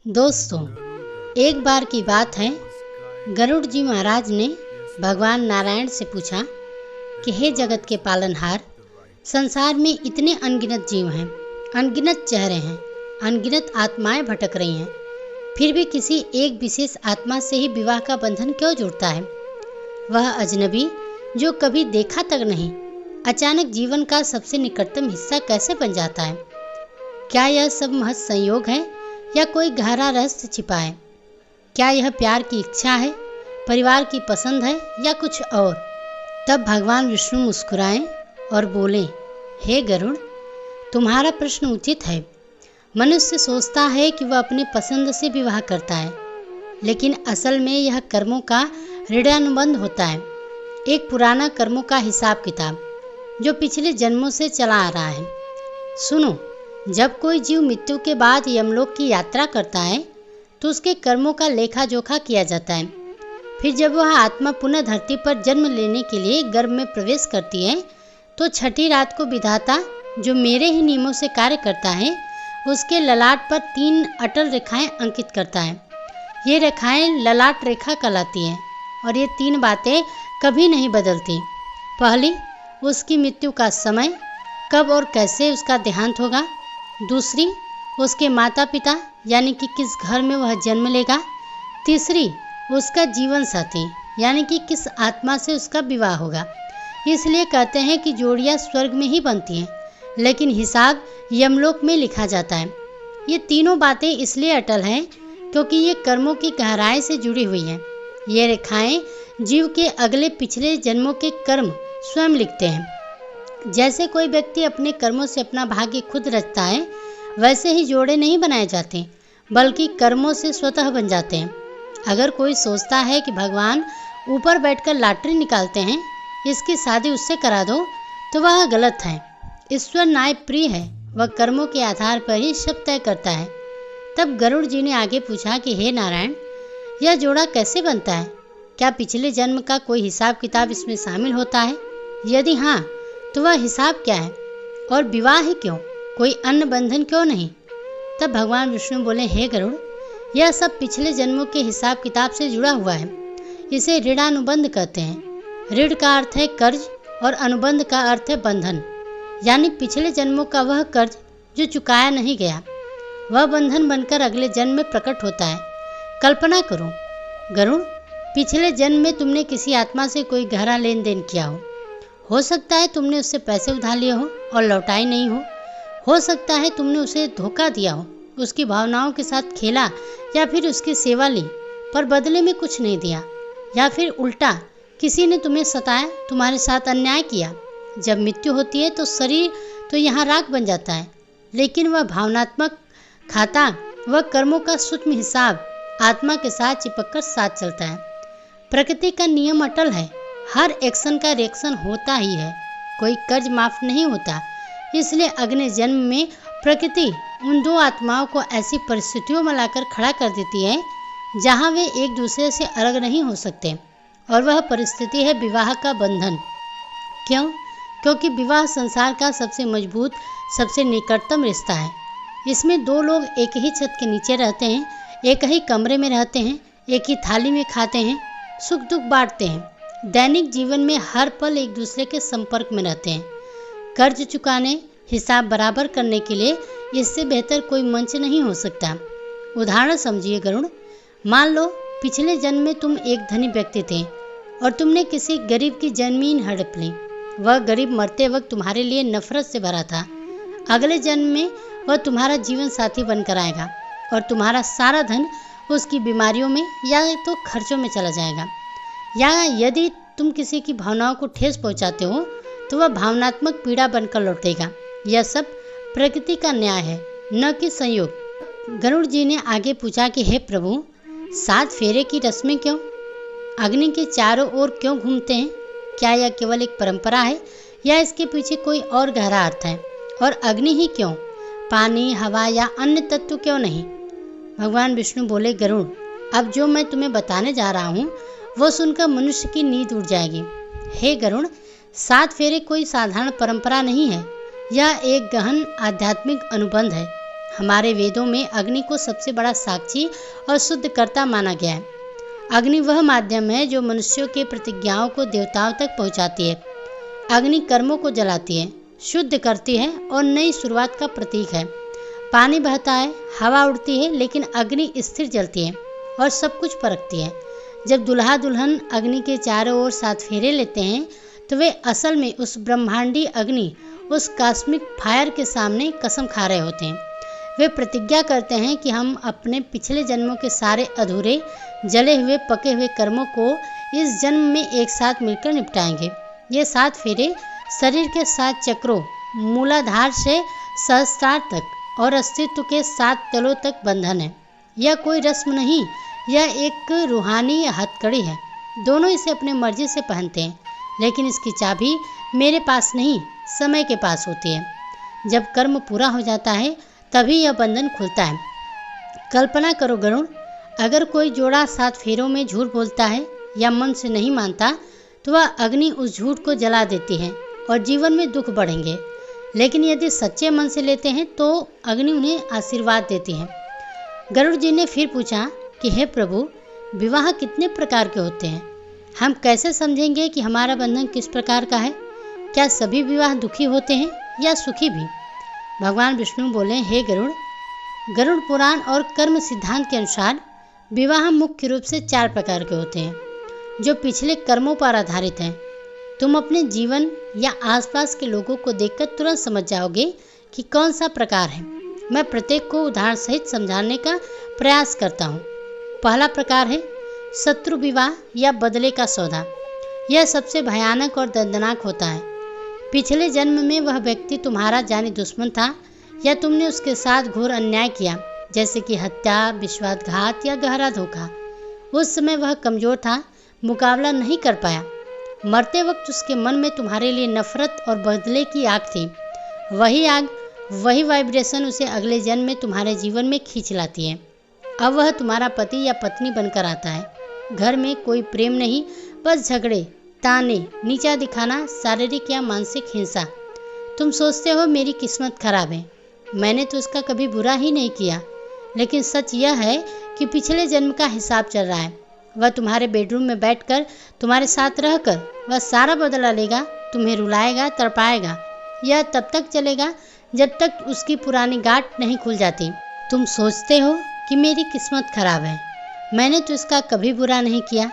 दोस्तों, एक बार की बात है, गरुड़ जी महाराज ने भगवान नारायण से पूछा कि हे जगत के पालनहार, संसार में इतने अनगिनत जीव हैं, अनगिनत चेहरे हैं, अनगिनत आत्माएं भटक रही हैं, फिर भी किसी एक विशेष आत्मा से ही विवाह का बंधन क्यों जुड़ता है? वह अजनबी जो कभी देखा तक नहीं, अचानक जीवन का सबसे निकटतम हिस्सा कैसे बन जाता है? क्या यह सब महज संयोग है या कोई गहरा रहस्य छिपा है? क्या यह प्यार की इच्छा है, परिवार की पसंद है या कुछ और? तब भगवान विष्णु मुस्कुराए और बोले, हे गरुड़, तुम्हारा प्रश्न उचित है। मनुष्य सोचता है कि वह अपनी पसंद से विवाह करता है, लेकिन असल में यह कर्मों का ऋणानुबंध होता है, एक पुराना कर्मों का हिसाब किताब जो पिछले जन्मों से चला आ रहा है। सुनो, जब कोई जीव मृत्यु के बाद यमलोक की यात्रा करता है तो उसके कर्मों का लेखा जोखा किया जाता है। फिर जब वह आत्मा पुनः धरती पर जन्म लेने के लिए गर्भ में प्रवेश करती है तो छठी रात को विधाता, जो मेरे ही नियमों से कार्य करता है, उसके ललाट पर 3 अटल रेखाएं अंकित करता है। ये रेखाएं ललाट रेखा कहलाती हैं और ये 3 बातें कभी नहीं बदलती। पहली, उसकी मृत्यु का समय, कब और कैसे उसका देहांत होगा। दूसरी, उसके माता पिता यानी कि किस घर में वह जन्म लेगा। तीसरी, उसका जीवन साथी यानी कि किस आत्मा से उसका विवाह होगा। इसलिए कहते हैं कि जोड़ियां स्वर्ग में ही बनती हैं, लेकिन हिसाब यमलोक में लिखा जाता है। ये तीनों बातें इसलिए अटल हैं क्योंकि ये कर्मों की गहराई से जुड़ी हुई हैं। ये रेखाएं जीव के अगले पिछले जन्मों के कर्म स्वयं लिखते हैं। जैसे कोई व्यक्ति अपने कर्मों से अपना भाग्य खुद रचता है, वैसे ही जोड़े नहीं बनाए जाते, बल्कि कर्मों से स्वतः बन जाते हैं। अगर कोई सोचता है कि भगवान ऊपर बैठकर लॉटरी निकालते हैं, इसकी शादी उससे करा दो, तो वह गलत है। ईश्वर न्याय प्रिय है, वह कर्मों के आधार पर ही सब तय करता है। तब गरुड़ जी ने आगे पूछा कि हे नारायण, यह जोड़ा कैसे बनता है? क्या पिछले जन्म का कोई हिसाब किताब इसमें शामिल होता है? यदि हाँ, तो वह हिसाब क्या है? और विवाह ही क्यों, कोई अन्य बंधन क्यों नहीं? तब भगवान विष्णु बोले, हे गरुड़, यह सब पिछले जन्मों के हिसाब किताब से जुड़ा हुआ है। इसे ऋणानुबंध कहते हैं। ऋण का अर्थ है कर्ज और अनुबंध का अर्थ है बंधन, यानी पिछले जन्मों का वह कर्ज जो चुकाया नहीं गया, वह बंधन बनकर अगले जन्म में प्रकट होता है। कल्पना करो गरुड़, पिछले जन्म में तुमने किसी आत्मा से कोई गहरा लेन देन किया हो सकता है तुमने उससे पैसे उधार लिए हो और लौटाए नहीं हो सकता है तुमने उसे धोखा दिया हो, उसकी भावनाओं के साथ खेला या फिर उसकी सेवा ली पर बदले में कुछ नहीं दिया, या फिर उल्टा किसी ने तुम्हें सताया, तुम्हारे साथ अन्याय किया। जब मृत्यु होती है तो शरीर तो यहाँ राख बन जाता है, लेकिन वह भावनात्मक खाता, वह कर्मों का सूक्ष्म हिसाब आत्मा के साथ चिपककर साथ चलता है। प्रकृति का नियम अटल है, हर एक्शन का रिएक्शन होता ही है, कोई कर्ज माफ नहीं होता। इसलिए अगले जन्म में प्रकृति उन 2 आत्माओं को ऐसी परिस्थितियों में लाकर खड़ा कर देती है जहां वे एक दूसरे से अलग नहीं हो सकते, और वह परिस्थिति है विवाह का बंधन। क्यों? क्योंकि विवाह संसार का सबसे मजबूत, सबसे निकटतम रिश्ता है। इसमें 2 लोग एक ही छत के नीचे रहते हैं, एक ही कमरे में रहते हैं, एक ही थाली में खाते हैं, सुख दुख बांटते हैं, दैनिक जीवन में हर पल एक दूसरे के संपर्क में रहते हैं। कर्ज चुकाने, हिसाब बराबर करने के लिए इससे बेहतर कोई मंच नहीं हो सकता। उदाहरण समझिए गरुड़, मान लो पिछले जन्म में तुम एक धनी व्यक्ति थे और तुमने किसी गरीब की जमीन हड़प ली। वह गरीब मरते वक्त तुम्हारे लिए नफरत से भरा था। अगले जन्म में वह तुम्हारा जीवन साथी बनकर आएगा और तुम्हारा सारा धन उसकी बीमारियों में या तो खर्चों में चला जाएगा। या यदि तुम किसी की भावनाओं को ठेस पहुंचाते हो तो वह भावनात्मक पीड़ा बनकर लौटेगा। यह सब प्रकृति का न्याय है, न कि संयोग। गरुड़ जी ने आगे पूछा कि हे प्रभु, 7 फेरे की रस्में क्यों? अग्नि के चारों ओर क्यों घूमते हैं? क्या यह केवल एक परंपरा है या इसके पीछे कोई और गहरा अर्थ है? और अग्नि ही क्यों, पानी, हवा या अन्य तत्व क्यों नहीं? भगवान विष्णु बोले, गरुड़, अब जो मैं तुम्हें बताने जा रहा हूँ वो सुनकर मनुष्य की नींद उड़ जाएगी। हे गरुड़, 7 फेरे कोई साधारण परंपरा नहीं है, यह एक गहन आध्यात्मिक अनुबंध है। हमारे वेदों में अग्नि को सबसे बड़ा साक्षी और शुद्धकर्ता माना गया है। अग्नि वह माध्यम है जो मनुष्यों के प्रतिज्ञाओं को देवताओं तक पहुंचाती है। अग्नि कर्मों को जलाती है, शुद्ध करती है और नई शुरुआत का प्रतीक है। पानी बहता है, हवा उड़ती है, लेकिन अग्नि स्थिर जलती है और सब कुछ परखती है। जब दुल्हा दुल्हन अग्नि के चारों ओर 7 फेरे लेते हैं तो वे असल में उस ब्रह्मांडी अग्नि, उस कॉस्मिक फायर के सामने कसम खा रहे होते हैं। वे प्रतिज्ञा करते हैं कि हम अपने पिछले जन्मों के सारे अधूरे, जले हुए, पके हुए कर्मों को इस जन्म में एक साथ मिलकर निपटाएंगे। ये 7 फेरे शरीर के 7 चक्रों, मूलाधार से सहस्त्रार तक और अस्तित्व के 7 तलों तक बंधन है। यह कोई रस्म नहीं, यह एक रूहानी हथकड़ी है। दोनों इसे अपने मर्जी से पहनते हैं, लेकिन इसकी चाबी मेरे पास नहीं, समय के पास होती है। जब कर्म पूरा हो जाता है तभी यह बंधन खुलता है। कल्पना करो गरुड़, अगर कोई जोड़ा 7 फेरों में झूठ बोलता है या मन से नहीं मानता तो वह अग्नि उस झूठ को जला देती है और जीवन में दुख बढ़ेंगे। लेकिन यदि सच्चे मन से लेते हैं तो अग्नि उन्हें आशीर्वाद देती है। गरुड़ जी ने फिर पूछा कि हे प्रभु, विवाह कितने प्रकार के होते हैं? हम कैसे समझेंगे कि हमारा बंधन किस प्रकार का है? क्या सभी विवाह दुखी होते हैं या सुखी भी? भगवान विष्णु बोले, हे गरुड़, गरुड़ पुराण और कर्म सिद्धांत के अनुसार विवाह मुख्य रूप से 4 प्रकार के होते हैं, जो पिछले कर्मों पर आधारित हैं। तुम अपने जीवन या आसपास के लोगों को देखकर तुरंत समझ जाओगे कि कौन सा प्रकार है। मैं प्रत्येक को उदाहरण सहित समझाने का प्रयास करता हूँ। पहला प्रकार है शत्रु विवाह या बदले का सौदा। यह सबसे भयानक और दर्दनाक होता है। पिछले जन्म में वह व्यक्ति तुम्हारा जानी दुश्मन था या तुमने उसके साथ घोर अन्याय किया, जैसे कि हत्या, विश्वासघात या गहरा धोखा। उस समय वह कमजोर था, मुकाबला नहीं कर पाया। मरते वक्त उसके मन में तुम्हारे लिए नफरत और बदले की आग थी। वही आग, वही वाइब्रेशन उसे अगले जन्म में तुम्हारे जीवन में खींच लाती है। अब वह तुम्हारा पति या पत्नी बनकर आता है। घर में कोई प्रेम नहीं, बस झगड़े, ताने, नीचा दिखाना, शारीरिक या मानसिक हिंसा। तुम सोचते हो मेरी किस्मत खराब है, मैंने तो उसका कभी बुरा ही नहीं किया। लेकिन सच यह है कि पिछले जन्म का हिसाब चल रहा है। वह तुम्हारे बेडरूम में बैठकर तुम्हारे साथ रहकर वह सारा बदला लेगा, तुम्हें रुलाएगा, तड़पाएगा। यह तब तक चलेगा जब तक उसकी पुरानी गांठ नहीं खुल जाती। तुम सोचते हो कि मेरी किस्मत खराब है, मैंने तो इसका कभी बुरा नहीं किया।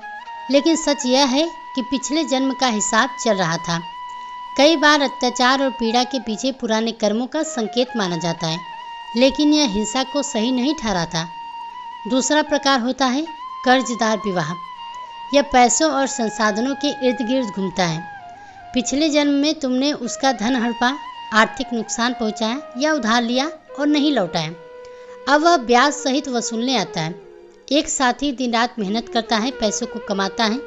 लेकिन सच यह है कि पिछले जन्म का हिसाब चल रहा था। कई बार अत्याचार और पीड़ा के पीछे पुराने कर्मों का संकेत माना जाता है, लेकिन यह हिंसा को सही नहीं ठहराता। दूसरा प्रकार होता है कर्जदार विवाह। यह पैसों और संसाधनों के इर्द गिर्द घूमता है। पिछले जन्म में तुमने उसका धन हड़पा, आर्थिक नुकसान पहुंचाया या उधार लिया और नहीं लौटाया। अब वह ब्याज सहित वसूलने आता है। एक साथी दिन रात मेहनत करता है, पैसों को कमाता है,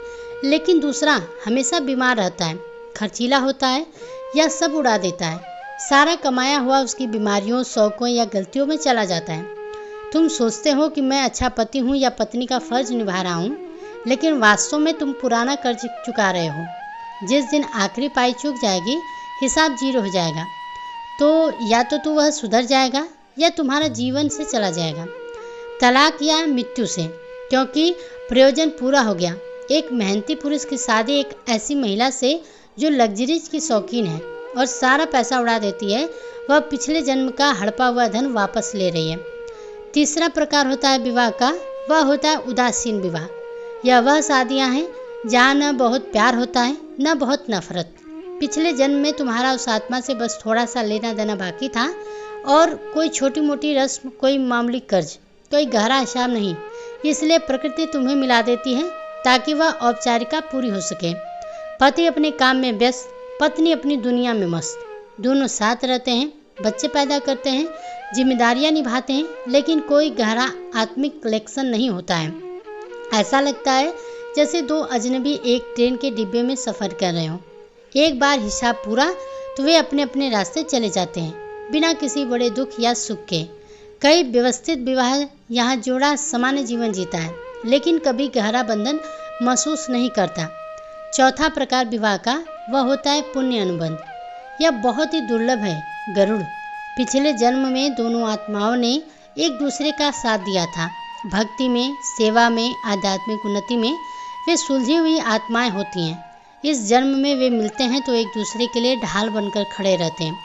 लेकिन दूसरा हमेशा बीमार रहता है, खर्चीला होता है या सब उड़ा देता है। सारा कमाया हुआ उसकी बीमारियों, शौकों या गलतियों में चला जाता है। तुम सोचते हो कि मैं अच्छा पति हूँ या पत्नी का फर्ज निभा रहा हूँ, लेकिन वास्तव में तुम पुराना कर्ज चुका रहे हो। जिस दिन आखिरी पाई चूक जाएगी, हिसाब जीरो हो जाएगा। तो या तो वह सुधर जाएगा या तुम्हारा जीवन से चला जाएगा, तलाक या मृत्यु से, क्योंकि प्रयोजन पूरा हो गया। एक मेहनती पुरुष की शादी एक ऐसी महिला से जो लग्जरीज की शौकीन है और सारा पैसा उड़ा देती है, वह पिछले जन्म का हड़पा हुआ धन वापस ले रही है। तीसरा प्रकार होता है विवाह का, वह होता है उदासीन विवाह। यह वह शादियां हैं जहाँ न बहुत प्यार होता है न बहुत नफरत। पिछले जन्म में तुम्हारा उस आत्मा से बस थोड़ा सा लेना देना बाकी था और कोई छोटी मोटी रस्म, कोई मामूली कर्ज, कोई गहरा हिसाब नहीं। इसलिए प्रकृति तुम्हें मिला देती है ताकि वह औपचारिकता पूरी हो सके। पति अपने काम में व्यस्त, पत्नी अपनी दुनिया में मस्त। दोनों साथ रहते हैं, बच्चे पैदा करते हैं, जिम्मेदारियां निभाते हैं, लेकिन कोई गहरा आत्मिक कलेक्शन नहीं होता है। ऐसा लगता है जैसे 2 अजनबी एक ट्रेन के डिब्बे में सफ़र कर रहे हों। एक बार हिसाब पूरा तो वे अपने अपने रास्ते चले जाते हैं, बिना किसी बड़े दुख या सुख के। कई व्यवस्थित विवाह यहाँ जोड़ा सामान्य जीवन जीता है, लेकिन कभी गहरा बंधन महसूस नहीं करता। चौथा प्रकार विवाह का, वह होता है पुण्य अनुबंध। यह बहुत ही दुर्लभ है गरुड़। पिछले जन्म में दोनों आत्माओं ने एक दूसरे का साथ दिया था। भक्ति में, सेवा में, आध्यात्मिक उन्नति में वे सुलझी हुई आत्माएं होती हैं। इस जन्म में वे मिलते हैं तो एक दूसरे के लिए ढाल बनकर खड़े रहते हैं,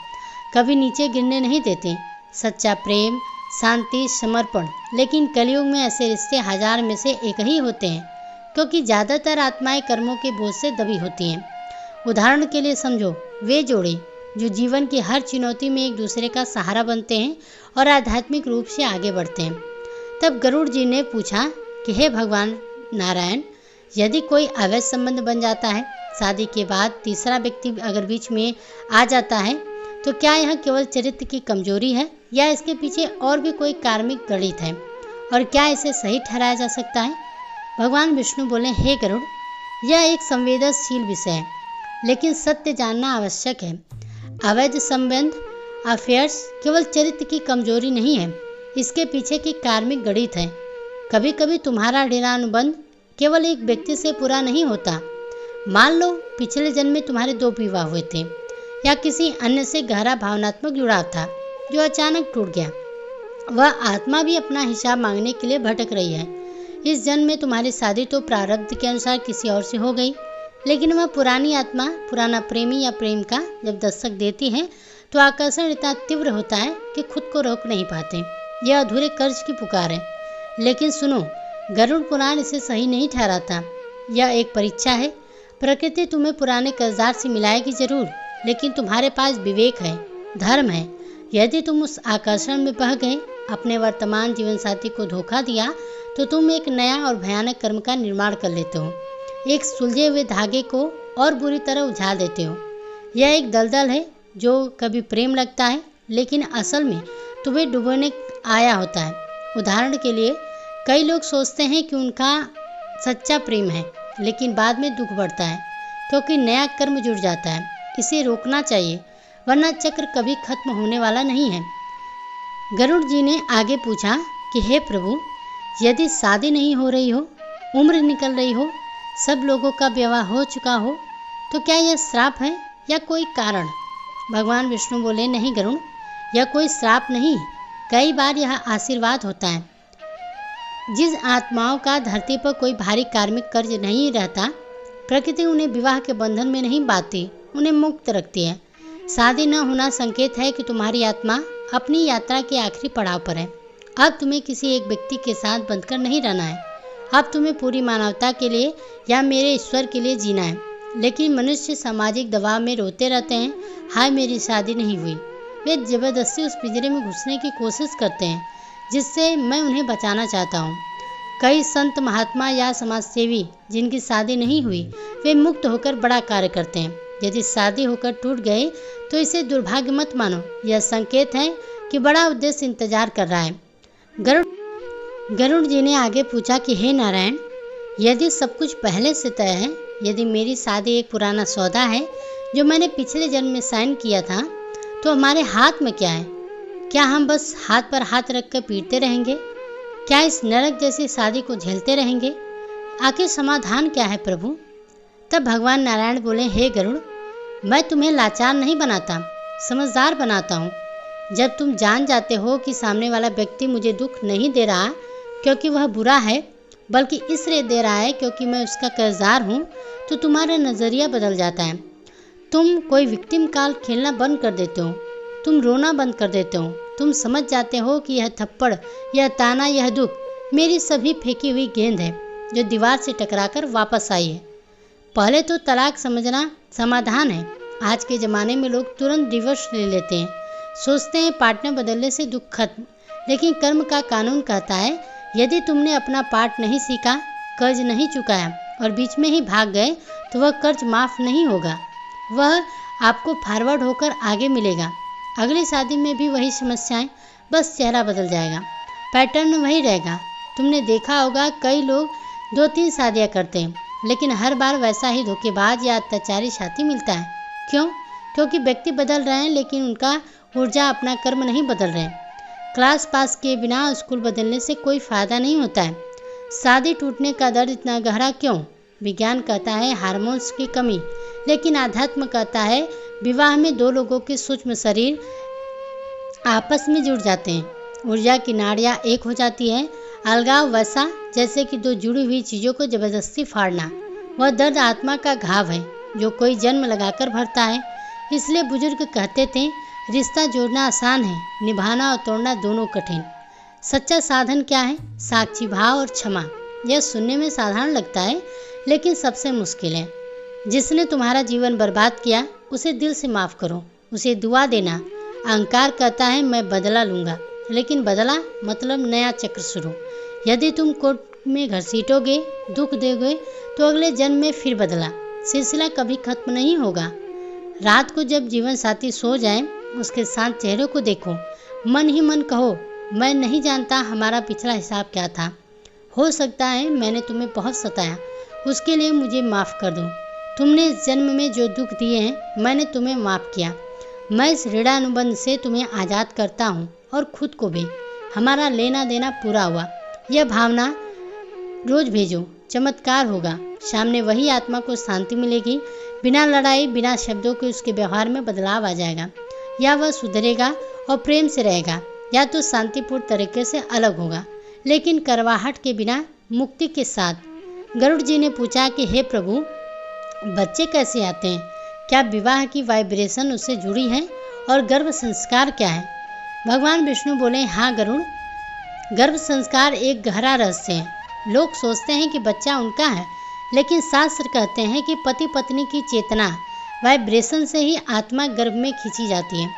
कभी नीचे गिरने नहीं देते। सच्चा प्रेम, शांति, समर्पण। लेकिन कलयुग में ऐसे रिश्ते 1000 में से एक ही होते हैं, क्योंकि ज़्यादातर आत्माएं कर्मों के बोझ से दबी होती हैं। उदाहरण के लिए समझो, वे जोड़े जो जीवन की हर चुनौती में एक दूसरे का सहारा बनते हैं और आध्यात्मिक रूप से आगे बढ़ते हैं। तब गरुड़ जी ने पूछा कि हे भगवान नारायण, यदि कोई अवैध संबंध बन जाता है, शादी के बाद तीसरा व्यक्ति अगर बीच में आ जाता है, तो क्या यह केवल चरित्र की कमजोरी है या इसके पीछे और भी कोई कार्मिक गणित है, और क्या इसे सही ठहराया जा सकता है? भगवान विष्णु बोले, हे गरुड़, यह एक संवेदनशील विषय है, लेकिन सत्य जानना आवश्यक है। अवैध संबंध, अफेयर्स केवल चरित्र की कमजोरी नहीं है, इसके पीछे की कार्मिक गणित है। कभी कभी तुम्हारा डेरा अनुबंध केवल एक व्यक्ति से पूरा नहीं होता। मान लो पिछले जन्म में तुम्हारे 2 विवाह हुए थे, या किसी अन्य से गहरा भावनात्मक जुड़ाव था जो अचानक टूट गया। वह आत्मा भी अपना हिसाब मांगने के लिए भटक रही है। इस जन्म में तुम्हारी शादी तो प्रारब्ध के अनुसार किसी और से हो गई, लेकिन वह पुरानी आत्मा, पुराना प्रेमी या प्रेमिका जब दस्तक देती है तो आकर्षण इतना तीव्र होता है कि खुद को रोक नहीं पाते। यह अधूरे कर्ज की पुकार है। लेकिन सुनो, गरुड़ पुराण इसे सही नहीं ठहराता। यह एक परीक्षा है। प्रकृति तुम्हें पुराने कर्जदार से मिलाएगी जरूर, लेकिन तुम्हारे पास विवेक है, धर्म है। यदि तुम उस आकर्षण में बह गए, अपने वर्तमान जीवन साथी को धोखा दिया, तो तुम एक नया और भयानक कर्म का निर्माण कर लेते हो। एक सुलझे हुए धागे को और बुरी तरह उझाल देते हो। यह एक दलदल है जो कभी प्रेम लगता है, लेकिन असल में तुम्हें डुबोने आया होता है। उदाहरण के लिए, कई लोग सोचते हैं कि उनका सच्चा प्रेम है, लेकिन बाद में दुख बढ़ता है क्योंकि नया कर्म जुड़ जाता है। इसे रोकना चाहिए, वरना चक्र कभी खत्म होने वाला नहीं है। गरुड़ जी ने आगे पूछा कि हे प्रभु, यदि शादी नहीं हो रही हो, उम्र निकल रही हो, सब लोगों का विवाह हो चुका हो, तो क्या यह श्राप है या कोई कारण? भगवान विष्णु बोले, नहीं गरुड़, यह कोई श्राप नहीं, कई बार यह आशीर्वाद होता है। जिस आत्माओं का धरती पर कोई भारी कार्मिक कर्ज नहीं रहता, प्रकृति उन्हें विवाह के बंधन में नहीं बांधती, उन्हें मुक्त रखती है। शादी न होना संकेत है कि तुम्हारी आत्मा अपनी यात्रा के आखिरी पड़ाव पर है। अब तुम्हें किसी एक व्यक्ति के साथ बंधकर नहीं रहना है। अब तुम्हें पूरी मानवता के लिए या मेरे ईश्वर के लिए जीना है। लेकिन मनुष्य सामाजिक दबाव में रोते रहते हैं, हाय मेरी शादी नहीं हुई। वे जबरदस्ती उस पिंजरे में घुसने की कोशिश करते हैं जिससे मैं उन्हें बचाना चाहता हूँ। कई संत, महात्मा या समाजसेवी जिनकी शादी नहीं हुई, वे मुक्त होकर बड़ा कार्य करते हैं। यदि शादी होकर टूट गए तो इसे दुर्भाग्य मत मानो, यह संकेत है कि बड़ा उद्देश्य इंतजार कर रहा है। गरुड़ जी ने आगे पूछा कि हे नारायण, यदि सब कुछ पहले से तय है, यदि मेरी शादी एक पुराना सौदा है जो मैंने पिछले जन्म में साइन किया था, तो हमारे हाथ में क्या है? क्या हम बस हाथ पर हाथ रख कर पीटते रहेंगे? क्या इस नरक जैसी शादी को झेलते रहेंगे? आखिर समाधान क्या है प्रभु? तब भगवान नारायण बोले, हे गरुड़, मैं तुम्हें लाचार नहीं बनाता, समझदार बनाता हूँ। जब तुम जान जाते हो कि सामने वाला व्यक्ति मुझे दुख नहीं दे रहा क्योंकि वह बुरा है, बल्कि इसलिए दे रहा है क्योंकि मैं उसका कर्जदार हूँ, तो तुम्हारा नज़रिया बदल जाता है। तुम कोई विक्टिम काल खेलना बंद कर देते हो, तुम रोना बंद कर देते हो। तुम समझ जाते हो कि यह थप्पड़, यह ताना, यह दुख मेरी सभी फेंकी हुई गेंद है जो दीवार से टकराकर वापस आई है। पहले तो तलाक समझना समाधान है। आज के ज़माने में लोग तुरंत डिवोर्स ले लेते हैं, सोचते हैं पार्टनर बदलने से दुख खत्म। लेकिन कर्म का कानून कहता है, यदि तुमने अपना पाठ नहीं सीखा, कर्ज नहीं चुकाया और बीच में ही भाग गए, तो वह कर्ज माफ़ नहीं होगा। वह आपको फॉरवर्ड होकर आगे मिलेगा। अगली शादी में भी वही समस्याएं, बस चेहरा बदल जाएगा, पैटर्न वही रहेगा। तुमने देखा होगा कई लोग 2-3 शादियां करते हैं, लेकिन हर बार वैसा ही धोखेबाज या अत्याचारी साथी मिलता है। क्यों? क्योंकि व्यक्ति बदल रहे हैं, लेकिन उनका ऊर्जा, अपना कर्म नहीं बदल रहे हैं। क्लास पास किए बिना स्कूल बदलने से कोई फ़ायदा नहीं होता है। शादी टूटने का दर्द इतना गहरा क्यों? विज्ञान कहता है हार्मोन्स की कमी, लेकिन आध्यात्म कहता है विवाह में 2 लोगों के सूक्ष्म शरीर आपस में जुड़ जाते हैं। ऊर्जा की नाड़ियाँ एक हो जाती है। अलगाव वैसा जैसे कि दो जुड़ी हुई चीज़ों को जबरदस्ती फाड़ना। वह दर्द आत्मा का घाव है जो कोई जन्म लगाकर भरता है। इसलिए बुजुर्ग कहते थे, रिश्ता जोड़ना आसान है, निभाना और तोड़ना दोनों कठिन। सच्चा साधन क्या है? साक्षी भाव और क्षमा। यह सुनने में साधारण लगता है, लेकिन सबसे मुश्किल है। जिसने तुम्हारा जीवन बर्बाद किया उसे दिल से माफ़ करो, उसे दुआ देना। अहंकार कहता है मैं बदला लूँगा, लेकिन बदला मतलब नया चक्र शुरू। यदि तुम कोर्ट में घसीटोगे, दुख दोगे, तो अगले जन्म में फिर बदला। सिलसिला कभी खत्म नहीं होगा। रात को जब जीवन साथी सो जाए, उसके शांत चेहरे को देखो, मन ही मन कहो, मैं नहीं जानता हमारा पिछला हिसाब क्या था। हो सकता है मैंने तुम्हें बहुत सताया, उसके लिए मुझे माफ़ कर दो। तुमने इस जन्म में जो दुख दिए हैं, मैंने तुम्हें माफ़ किया। मैं इस ऋणानुबंध से तुम्हें आज़ाद करता हूँ और खुद को भी। हमारा लेना देना पूरा हुआ। यह भावना रोज भेजो, चमत्कार होगा। सामने वही आत्मा को शांति मिलेगी। बिना लड़ाई, बिना शब्दों के उसके व्यवहार में बदलाव आ जाएगा। या वह सुधरेगा और प्रेम से रहेगा, या तो शांतिपूर्ण तरीके से अलग होगा, लेकिन करवाहट के बिना, मुक्ति के साथ। गरुड़ जी ने पूछा कि हे प्रभु, बच्चे कैसे आते हैं? क्या विवाह की वाइब्रेशन उससे जुड़ी है? और गर्भ संस्कार क्या है? भगवान विष्णु बोले, हाँ गरुड़, गर्भ संस्कार एक गहरा रहस्य है। लोग सोचते हैं कि बच्चा उनका है, लेकिन शास्त्र कहते हैं कि पति पत्नी की चेतना वाइब्रेशन से ही आत्मा गर्भ में खींची जाती है।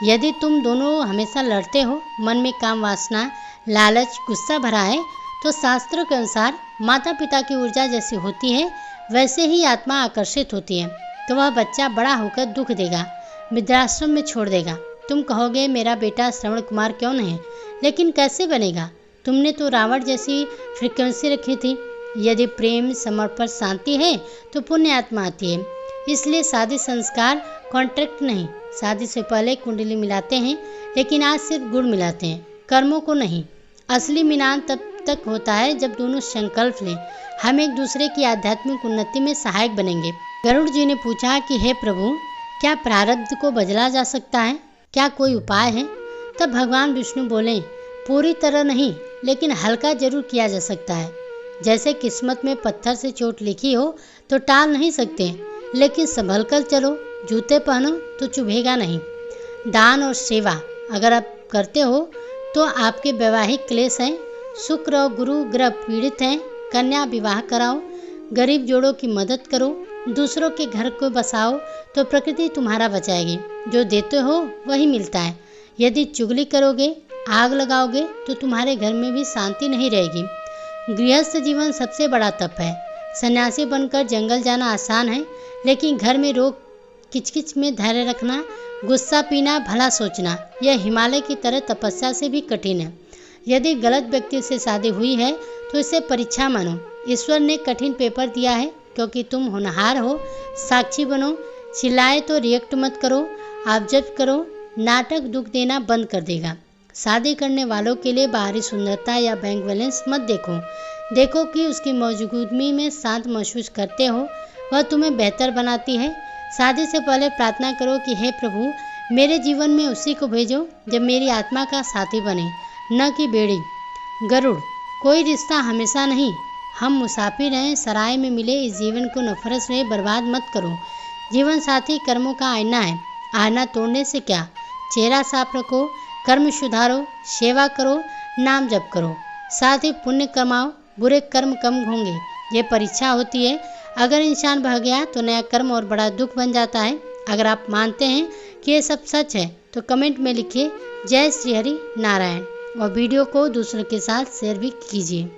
यदि तुम दोनों हमेशा लड़ते हो, मन में काम वासना, लालच, गुस्सा भरा है, तो शास्त्रों के अनुसार माता पिता की ऊर्जा जैसी होती है, वैसे ही आत्मा आकर्षित होती है। तो वह बच्चा बड़ा होकर दुख देगा, वृद्धाश्रम में छोड़ देगा। तुम कहोगे मेरा बेटा श्रवण कुमार क्यों नहीं, लेकिन कैसे बनेगा? तुमने तो रावण जैसी फ्रीक्वेंसी रखी थी। यदि प्रेम, समर्पण, शांति है तो पुण्य आत्मा आती है। इसलिए शादी संस्कार कॉन्ट्रैक्ट नहीं। शादी से पहले कुंडली मिलाते हैं, लेकिन आज सिर्फ गुण मिलाते हैं, कर्मों को नहीं। असली मिलान तब तक होता है जब दोनों संकल्प लें, हम एक दूसरे की आध्यात्मिक उन्नति में सहायक बनेंगे। गरुड़ जी ने पूछा कि हे प्रभु, क्या प्रारब्ध को बदला जा सकता है? क्या कोई उपाय है? तब भगवान विष्णु बोले, पूरी तरह नहीं, लेकिन हल्का जरूर किया जा सकता है। जैसे किस्मत में पत्थर से चोट लिखी हो तो टाल नहीं सकते, लेकिन संभल कर चलो। जूते पहनो तो चुभेगा नहीं। दान और सेवा अगर आप करते हो तो आपके वैवाहिक क्लेश हैं। शुक्र और गुरु ग्रह पीड़ित हैं। कन्या विवाह कराओ, गरीब जोड़ों की मदद करो, दूसरों के घर को बसाओ तो प्रकृति तुम्हारा बचाएगी। जो देते हो वही मिलता है। यदि चुगली करोगे, आग लगाओगे, तो तुम्हारे घर में भी शांति नहीं रहेगी। गृहस्थ जीवन सबसे बड़ा तप है। सन्यासी बनकर जंगल जाना आसान है, लेकिन घर में रोग किचकिच में धैर्य रखना, गुस्सा पीना, भला सोचना, यह हिमालय की तरह तपस्या से भी कठिन है। यदि गलत व्यक्ति से शादी हुई है तो इसे परीक्षा मानो। ईश्वर ने कठिन पेपर दिया है, क्योंकि तुम होनहार हो। साक्षी बनो। चिल्लाए तो रिएक्ट मत करो। आप जब करो, नाटक दुख देना बंद कर देगा। शादी करने वालों के लिए बाहरी सुंदरता या बैंक बैलेंस मत देखो कि उसकी मौजूदगी में शांत महसूस करते हो, वह तुम्हें बेहतर बनाती है। शादी से पहले प्रार्थना करो कि हे प्रभु, मेरे जीवन में उसी को भेजो जब मेरी आत्मा का साथी बने, न कि बेड़ी। गरुड़, कोई रिश्ता हमेशा नहीं, हम मुसाफिर हैं। सराय में मिले इस जीवन को नफरत से बर्बाद मत करो। जीवन साथी कर्मों का आईना है। आईना तोड़ने से क्या? चेहरा साफ रखो, कर्म सुधारो, सेवा करो, नाम जप करो, साथ ही पुण्य कमाओ, बुरे कर्म कम होंगे। ये परीक्षा होती है। अगर इंसान बह गया तो नया कर्म और बड़ा दुख बन जाता है। अगर आप मानते हैं कि ये सब सच है तो कमेंट में लिखिए जय श्री हरि नारायण, और वीडियो को दूसरों के साथ शेयर भी कीजिए।